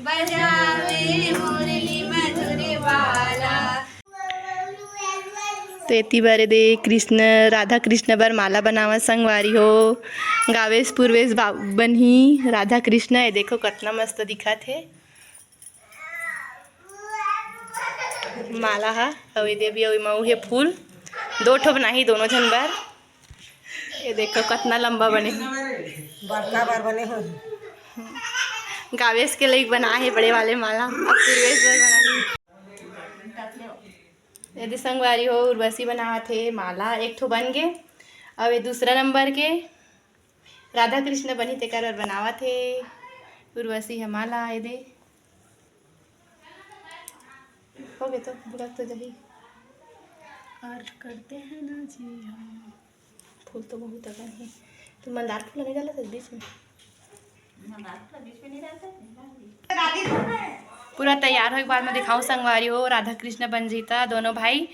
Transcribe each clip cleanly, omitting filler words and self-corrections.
बजावे मुरली मधुर वाला। तो इतनी बारे दे कृष्ण राधा कृष्ण बर माला बनावा संगवारी हो गावेश पूर्वेश बनी राधा कृष्ण है। देखो कितना मस्त दिखा थे माला हा अवे देवी अवे मऊ है फूल दो ठो बना ही दोनों जन बार। ये देखो कितना लंबा बने बड़का बार बने हो गावेश के लिए बना है बड़े वाले माला। अब पूर्वेश बर बना यदि संगवारी हो उर्वशी बना थे माला एक ठो बन गए। अब ये दूसरा नंबर के राधा कृष्ण बनी ते कर बनावा थे उर्वशी है माला। ये दे हो गए तो बुला तो जही और करते हैं ना जी हम। फूल तो बहुत अगर है तो मंदार फूल नहीं डाला था बीच में पूरा तैयार हो एक बार मैं दिखाऊं संगवारी हो राधा कृष्ण बन जीता दोनों भाई।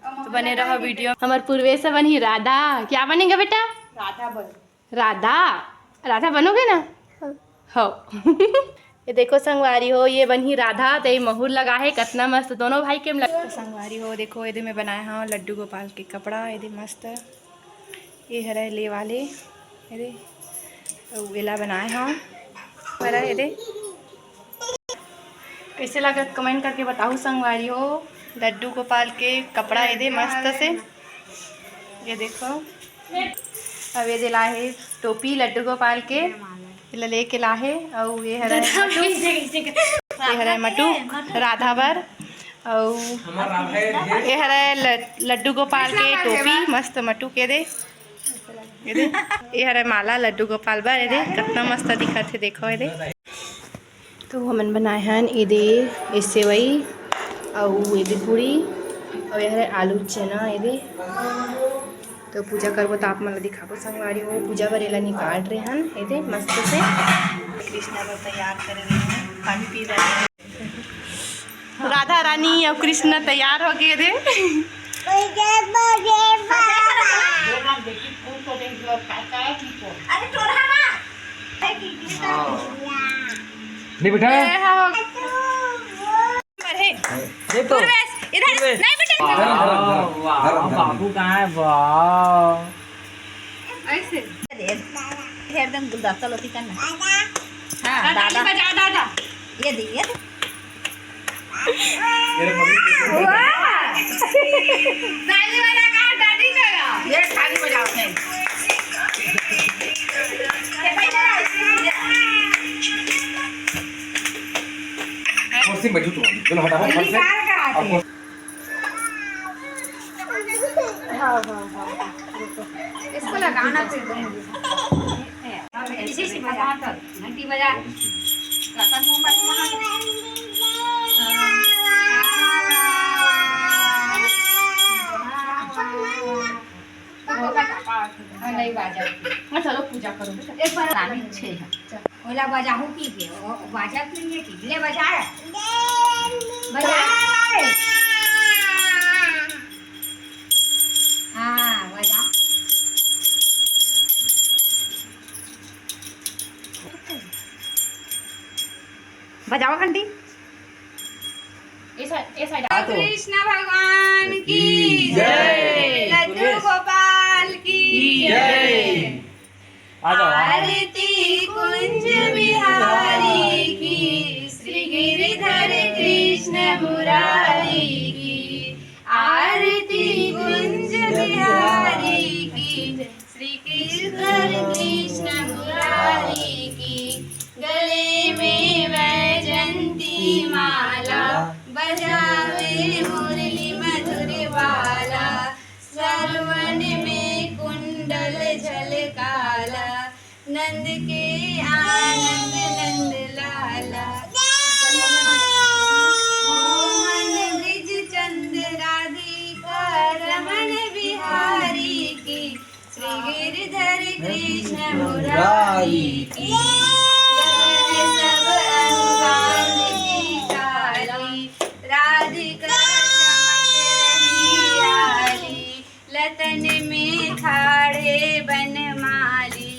तो बने रहो वीडियो हमारे पूर्वेश बन ही राधा क्या बनेगा बेटा राधा राधा बनोगे ना हो ये देखो संगवारी हो ये बन ही राधा तो ये महूर लगा है कितना मस्त दोनों भाई के तो संगवारी हो देखो ये मैं बनाया हाँ लड्डू गोपाल के कपड़ा ये मस्त ये हरा ले वाले ये वेला बनाए हाँ हरा ये कैसे लगा कमेंट करके बताओ संगवारी हो लड्डू गोपाल के कपड़ा ये दे मस्त से। ये देखो अब ये दिला है टोपी लड्डू गोपाल के ले के ला है और ये हरा मटू राधा बर और ये हरा लड्डू गोपाल के टोपी मस्त मटू के दे ये हरा माला लड्डू गोपाल बर ये कितना मस्त दिखा थे देखो ये तो हमन बनाए हैं ये सेवई और ये पूड़ी और यह आलू चना ये तो पूजा करबो तो आप मन दिखाबो संगवारी हो पूजा बरेला निकाल रहे हैं ये मस्त से कृष्णा को तैयार कर रहे हैं पानी पी रहे हैं राधा रानी और कृष्ण तैयार हो गए थे। नहीं बेटा इधर नहीं बेटा बाबू कहाँ है वाह ऐसे एकदम गुलदस्ता लोटी करना हाँ दादा बजा दादा ये दे दादी बजा कहाँ दादी बजा ये खाली बजाओ है कुर्सी बैठो तुम चलो हटाओ फट से इसको लगाना इसी से बजा घंटी बजा रतन मोबाइल नहीं बाजा चलो पूजा करो एक बार रानी छे है ओला बजा हूं की के बाजा के लिए की ले बजा बजा हां बजा बजाओ घंटी कृष्ण भगवान की जय लड्डू गोपाल की जय आरती कुंज बिहारी की श्री गिरिधर कृष्ण मुरारी की आरती कुंज बिहारी की श्री गिरिधर कृष्ण मुरारी की गले में वैजंती माला बजावे मुरली मधुर वाला श्रवण में कुंडल झलकाला नंद के आनंद नंद लाला मोहन ब्रिज चंद राधिका रमण बिहारी की श्री गिरिधर कृष्ण मुरारी की सब अनुराग की काली राधिका लतन में खाड़े बनमाली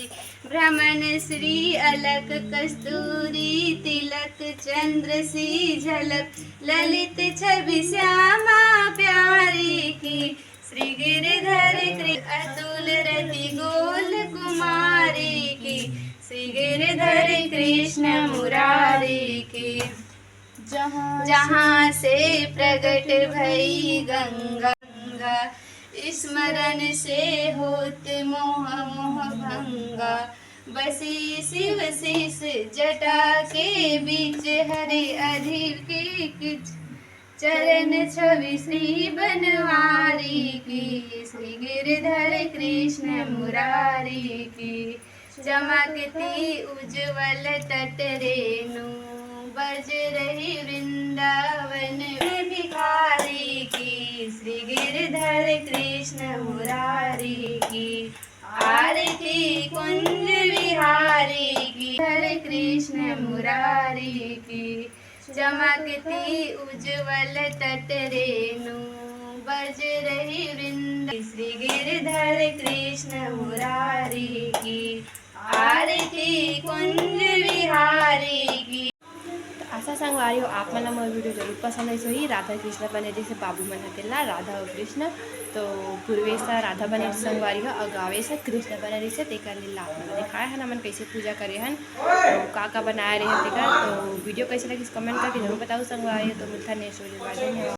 भ्रमण श्री अलक कस्तूरी तिलक चंद्र सी झलक ललित छवि श्यामा प्यारी की श्री गिरधर अतुल रति गोल कुमारी की श्री गिरधर कृष्ण मुरारी की जहाँ से प्रगट भई गंगा स्मरण से होत मोह मोह भंगा बसी शिव शीस जटा के बीच हरि अधिक किच चरण छवि श्री बनवारी की श्री गिरधर कृष्ण मुरारी की चमकती उज्ज्वल तट रेणु बज रही वृंदावन में भिखारी की श्री गिरधर कृष्ण मुरारी की आरती कुंज विहारी की हरे कृष्ण मुरारी की चमकती उज्ज्वल तट रेणु बज रही वृंद श्री गिरधर कृष्ण मुरारी की आरती कुंज विहारी की। आशा संगवारी हो आप मन मोर वीडियो जरूर पसंद आई ही राधा कृष्ण बने से बाबू मन हतेला राधा और कृष्ण तो पूर्वे से राधा बने संगवारी हो और गावे से कृष्ण बने से तेकर लीला आप मन दिखाए हन हमन कैसे पूजा करे हन तो का बनाए रहे तेकर तो वीडियो कैसे लगी कमेंट करके जरूर बताओ संगवारी तो मिलता नेक्स्ट वीडियो में।